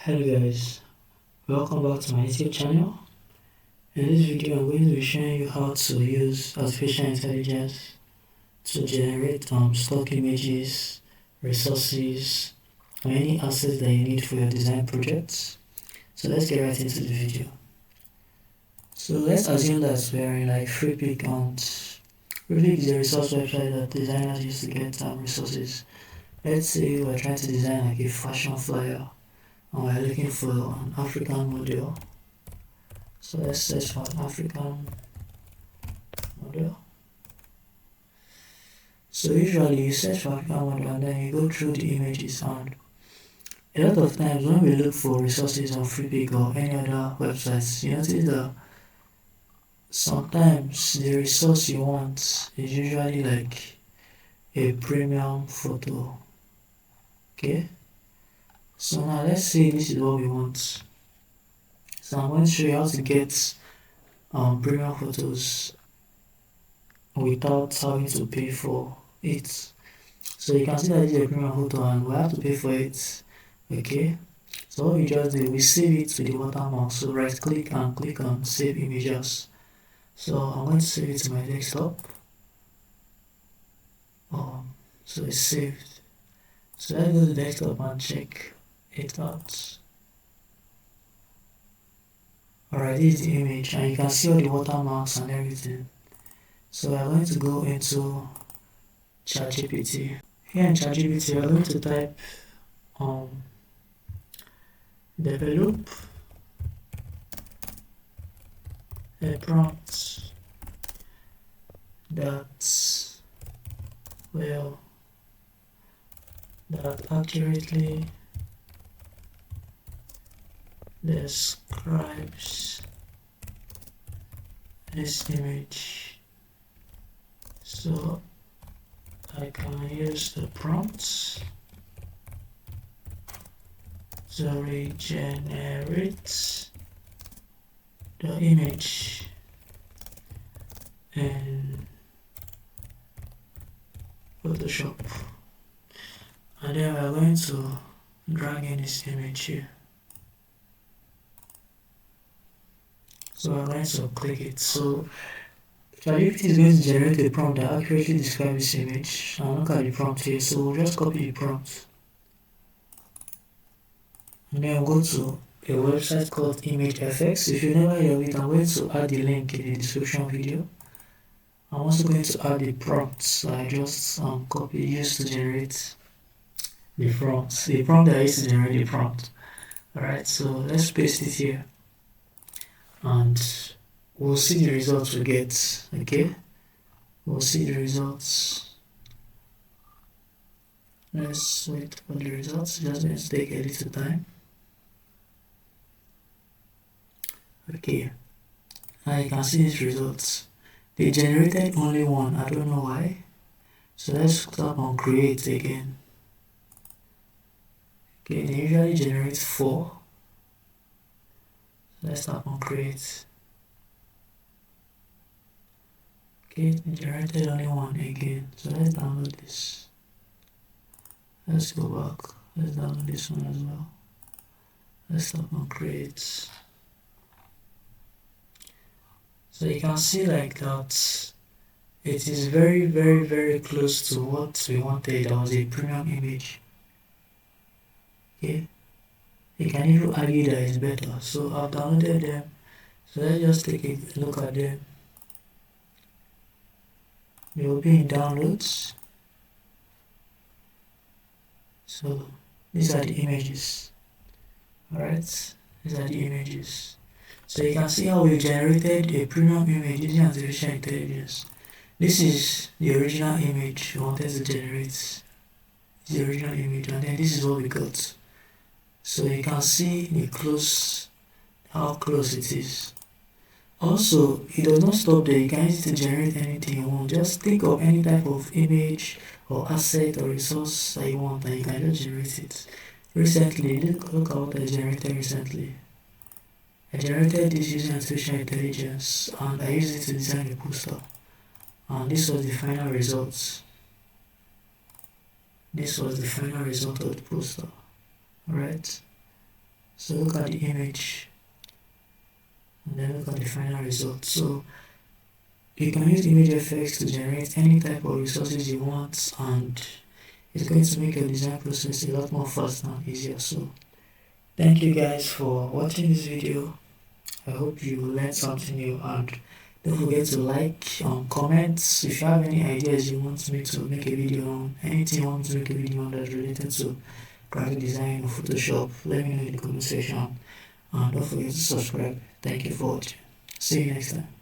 Hello guys, welcome back to my YouTube channel. In this video I'm going to be showing you how to use artificial intelligence to generate stock images, resources, or any assets that you need for your design projects. So let's get right into the video. So let's assume that we are in like Freepik, and Freepik is a resource website that designers use to get resources. Let's say we're trying to design like a fashion flyer and we're looking for an African model. So let's search for an African model. So usually you search for African model and then you go through the images, and a lot of times when we look for resources on Freepik or any other websites, you notice that sometimes the resource you want is usually like a premium photo. Okay, so now let's say this is what we want. So I'm going to show you how to get premium photos without having to pay for it. So you can see that this is a premium photo and we have to pay for it. Okay, so what we just do, we save it to the watermark. So right click and click on save images. So I'm going to save it to my desktop. So it's saved. So let's go to the desktop and check it out. Alright, this is the image and you can see all the watermarks and everything. So we're going to go into ChatGPT. Here in ChatGPT, we're going to type develop a prompt that accurately describes this image. So I can use the prompts to regenerate the image in Photoshop, and then we're going to drag in this image here. So we're going to click it. So ChatGPT is going to generate a prompt that accurately describes this image. And look at the prompt here. So we'll just copy the prompt. And then we'll go to a website called ImageFX. If you never heard of it, I'm going to add the link in the description video. I'm also going to add the prompts that I just used to generate the prompt. The prompt that I used to generate the prompt. Alright, so let's paste it here. And we'll see the results we get. Okay, we'll see the results. Let's wait for the results. Just going to take a little time. Okay, now you can see these results. They generated only one. I don't know why. So let's tap on create again. Okay, they usually generate 4. So let's tap on create. Okay, they generated only 1 again. So let's download this. Let's go back. Let's download this one as well. Let's tap on create. So you can see like that it is very close to what we wanted. That was a premium image. Okay, you can even argue that it's better. So I've downloaded them. So let's just take a look at them. They will be in downloads. So these are the images. Alright, these are the images. So you can see how we generated a premium image using artificial intelligence. This is the original image we wanted to generate. The original image, and then this is what we got. So you can see how close it is. Also, it does not stop there. You can use it to generate anything you want. Just think of any type of image or asset or resource that you want, and you can just generate it. Recently, look at what I generated recently. I generated this using artificial intelligence, and I used it to design a poster. And this was the final result. This was the final result of the poster. Alright. So look at the image and then look at the final result. So you can use ImageFX to generate any type of resources you want, and it's going to make your design process a lot more faster and easier. So thank you guys for watching this video. I hope you learned something new, and don't forget to like, comment. If you have any ideas you want me to make a video on, anything you want me to make a video on that's related to graphic design or Photoshop, let me know in the comment section. And don't forget to subscribe. Thank you for watching. See you next time.